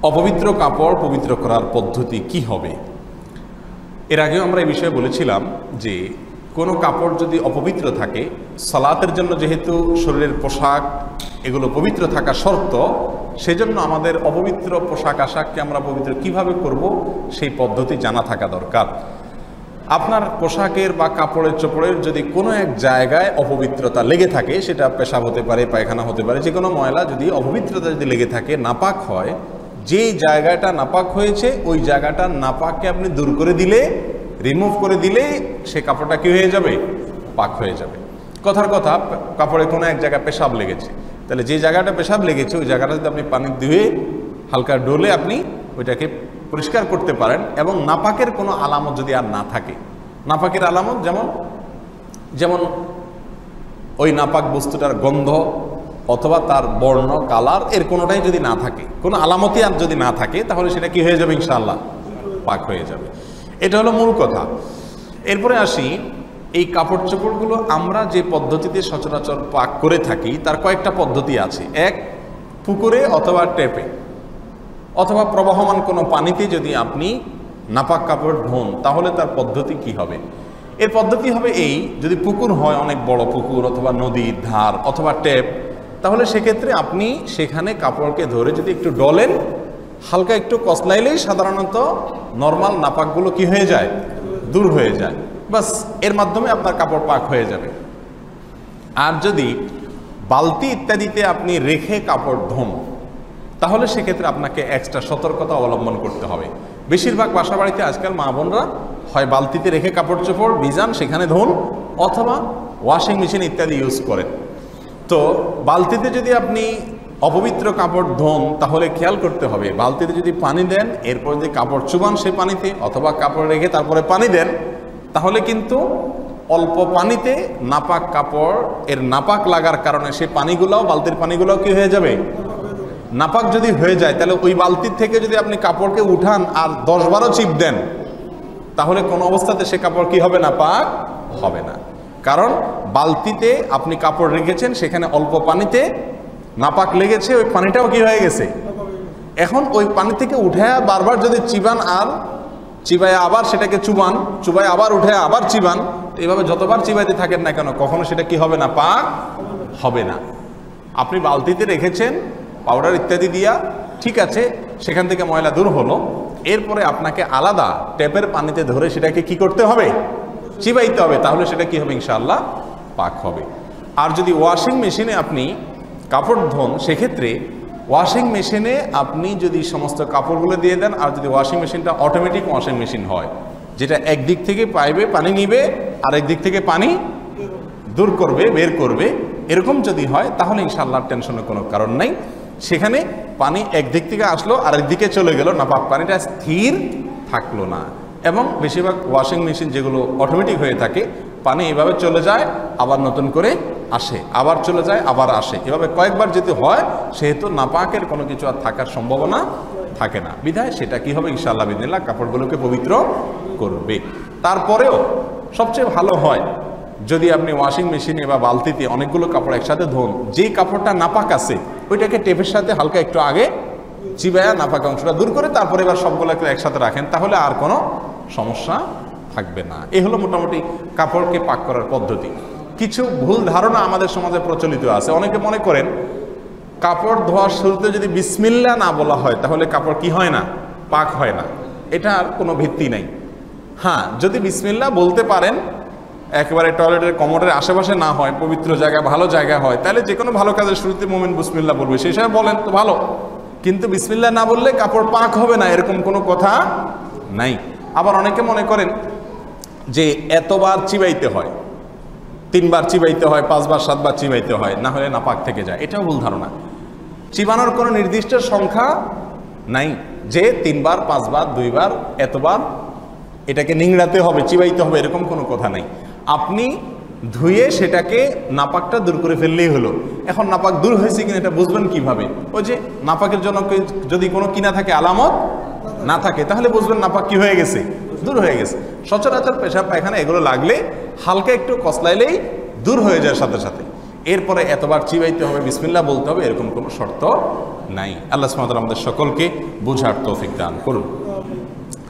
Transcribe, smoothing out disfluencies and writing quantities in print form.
অপবিত্র কাপড় পবিত্র করার পদ্ধতি কি হবে? এর আগেও আমরা এই বিষয়ে বলেছিলাম যে কোনো কাপড় যদি অপবিত্র থাকে, সালাতের জন্য যেহেতু শরীরের পোশাক এগুলো পবিত্র থাকা শর্ত, সেজন্য আমাদের অপবিত্র পোশাক আশাককে আমরা পবিত্র কিভাবে করব সেই পদ্ধতি জানা থাকা দরকার। আপনার পোশাকের বা কাপড়ের চোপড়ের যদি কোনো এক জায়গায় অপবিত্রতা লেগে থাকে, সেটা পেশাব হতে পারে, পায়খানা হতে পারে, যে কোনো ময়লা যদি অপবিত্রতা যদি লেগে থাকে, নাপাক হয়, যেই জায়গাটা নাপাক হয়েছে ওই জায়গাটা নাপাককে আপনি দূর করে দিলে, রিমুভ করে দিলে সে কাপড়টা কি হয়ে যাবে? পাক হয়ে যাবে। কথার কথা, কাপড়ে কোনো এক জায়গায় পেশাব লেগেছে, তাহলে যে জায়গাটা পেশাব লেগেছে ওই জায়গাটা যদি আপনি পানি ধুয়ে হালকা ডোলে আপনি ওইটাকে পরিষ্কার করতে পারেন, এবং নাপাকের কোনো আলামত যদি আর না থাকে, নাপাকের আলামত যেমন ওই নাপাক বস্তুটার গন্ধ অথবা তার বর্ণ কালার এর কোনোটাই যদি না থাকে, কোনো আলামতই আর যদি না থাকে, তাহলে সেটা কি হয়ে যাবে? ইনশাআল্লাহ পাক হয়ে যাবে। এটা হলো মূল কথা। এরপরে আসি, এই কাপড় চোপড়গুলো আমরা যে পদ্ধতিতে সচরাচর পাক করে থাকি তার কয়েকটা পদ্ধতি আছে। এক, পুকুরে অথবা টেপে অথবা প্রবাহমান কোনো পানিতে যদি আপনি নাপাক কাপড় ধোন, তাহলে তার পদ্ধতি কি হবে? এর পদ্ধতি হবে এই, যদি পুকুর হয়, অনেক বড় পুকুর অথবা নদীর ধার অথবা ট্যাপ, তাহলে সেক্ষেত্রে আপনি সেখানে কাপড়কে ধরে যদি একটু ডলেন, হালকা একটু কসলাইলেই সাধারণত নর্মাল নাপাকগুলো কি হয়ে যায়? দূর হয়ে যায়। বাস, এর মাধ্যমে আপনার কাপড় পাক হয়ে যাবে। আর যদি বালতি ইত্যাদিতে আপনি রেখে কাপড় ধোন, তাহলে সেক্ষেত্রে আপনাকে এক্সট্রা সতর্কতা অবলম্বন করতে হবে। বেশিরভাগ বাসা বাড়িতে আজকাল মা বোনরা হয় বালতিতে রেখে কাপড় চোপড় ভিজান, সেখানে ধোন, অথবা ওয়াশিং মেশিন ইত্যাদি ইউজ করেন। তো বালতিতে যদি আপনি অপবিত্র কাপড় ধোন, তাহলে খেয়াল করতে হবে, বালতিতে যদি পানি দেন, এরপর যদি কাপড় চুবান সেই পানিতে, অথবা কাপড় রেখে তারপরে পানি দেন, তাহলে কিন্তু অল্প পানিতে নাপাক কাপড় এর নাপাক লাগার কারণে সেই পানিগুলোও, বালতির পানিগুলোও কি হয়ে যাবে? নাপাক যদি হয়ে যায়, তাহলে ওই বালতির থেকে যদি আপনি কাপড়কে উঠান আর 10-12 চিপ দেন, তাহলে কোনো অবস্থাতে সে কাপড় কি হবে? না, পাক হবে না। কারণ বালতিতে আপনি কাপড় রেখেছেন, সেখানে অল্প পানিতে নাপাক লেগেছে, ওই পানিটাও কি হয়ে গেছে? এখন ওই পানি থেকে উঠে বারবার যদি চিবান, আর চিবায় আবার সেটাকে চুবান, চুবায় আবার উঠে আবার চিবান, এইভাবে যতবার চিবাইতে থাকেন না কেন, কখনো সেটা কি হবে না? পাক হবে না। আপনি বালতিতে রেখেছেন পাউডার ইত্যাদি দিয়া, ঠিক আছে, সেখান থেকে ময়লা দূর হলো, এরপরে আপনাকে আলাদা ট্যাপের পানিতে ধরে সেটাকে কি করতে হবে? চিবাইতে হবে, তাহলে সেটা কি হবে? ইনশাআল্লাহ পাক হবে। আর যদি ওয়াশিং মেশিনে আপনি কাপড় ধোন, সেক্ষেত্রে ওয়াশিং মেশিনে আপনি যদি সমস্ত কাপড়গুলো দিয়ে দেন, আর যদি ওয়াশিং মেশিনটা অটোমেটিক ওয়াশিং মেশিন হয়, যেটা একদিক থেকে পাইবে পানি নিবে আর একদিক থেকে পানি দূর করবে, বের করবে, এরকম যদি হয়, তাহলে ইনশাআল্লাহ টেনশনের কোনো কারণ নাই। সেখানে পানি একদিক থেকে আসলো আর একদিকে চলে গেল, নাপাক পানিটা স্থির থাকলো না। এবং বেশিরভাগ ওয়াশিং মেশিন যেগুলো অটোমেটিক হয়ে থাকে, পানি এভাবে চলে যায়, আবার নতুন করে আসে, আবার চলে যায়, আবার আসে, এভাবে কয়েকবার যদি হয়, সেহেতু নাপাকের কোনো কিছু আর থাকার সম্ভাবনা থাকে না। বিধায় সেটা কি হবে? ইনশাআল্লাহ বিদিনিল্লাহ কাপড়গুলোকে পবিত্র করবে। তারপরেও সবচেয়ে ভালো হয় যদি আপনি ওয়াশিং মেশিনে বা বালতিতে অনেকগুলো কাপড় একসাথে ধোন, যেই কাপড়টা নাপাক আছে ওইটাকে টেপের সাথে হালকা একটু আগে চিবায়া নাপাক অংশটা দূর করে তারপরে এবার সবগুলোকে একসাথে রাখেন, তাহলে আর কোনো সমস্যা থাকবে না। এই হলো মোটামুটি কাপড়কে পাক করার পদ্ধতি। কিছু ভুল ধারণা আমাদের সমাজে প্রচলিত আছে। অনেকে মনে করেন কাপড় ধোয়ার শুরুতে যদি বিসমিল্লাহ না বলা হয়, তাহলে কাপড় কি হয় না? পাক হয় না। এটার কোনো ভিত্তি নাই। হ্যাঁ, যদি বিসমিল্লাহ বলতে পারেন, একেবারে টয়লেটের কমোডের আশেপাশে না হয়, পবিত্র জায়গায়, ভালো জায়গায় হয়, তাহলে যে কোনো ভালো কাজের শুরুতে মুমিন বিসমিল্লাহ বলবে, সেই হিসাবে বলেন তো ভালো। কিন্তু বিসমিল্লাহ না বললে কাপড় পাক হবে না, এরকম কোনো কথা নাই। আবার অনেকে মনে করেন যে এতবার চিবাইতে হয়, 3 বার চিবাইতে হয়, 5 বার 7 বার চিবাইতে হয়, না হলে নাপাক থেকে যায়। এটাও ভুল ধারণা। চিবানোর কোনো নির্দিষ্ট সংখ্যা নাই যে 3 বার 5 বার 2 বার এতবার এটাকে নিংড়াতে হবে, চিবাইতে হবে, এরকম কোনো কথা নাই। আপনি ধুয়ে সেটাকে নাপাকটা দূর করে ফেললেই হলো। এখন নাপাক দূর হয়েছে কিনা এটা বুঝবেন কিভাবে? ওই যে নাপাকের জন্য যদি কোনো কিনা থাকে, আলামত না থাকে, তাহলে বুঝবেন নাপাক কি হয়ে গেছে? দূর হয়ে গেছে। সচরাচর পেশাব পায়খানা এগুলো লাগলে হালকা একটু কসলাইলেই দূর হয়ে যায় সাথে সাথে। এরপরে এতবার চিবাইতে হবে, বিসমিল্লাহ বলতে হবে, এরকম কোনো শর্ত নাই। আল্লাহ সুবহানাহু ওয়া তাআলা আমাদের সকলকে বোঝার তৌফিক দান করুন।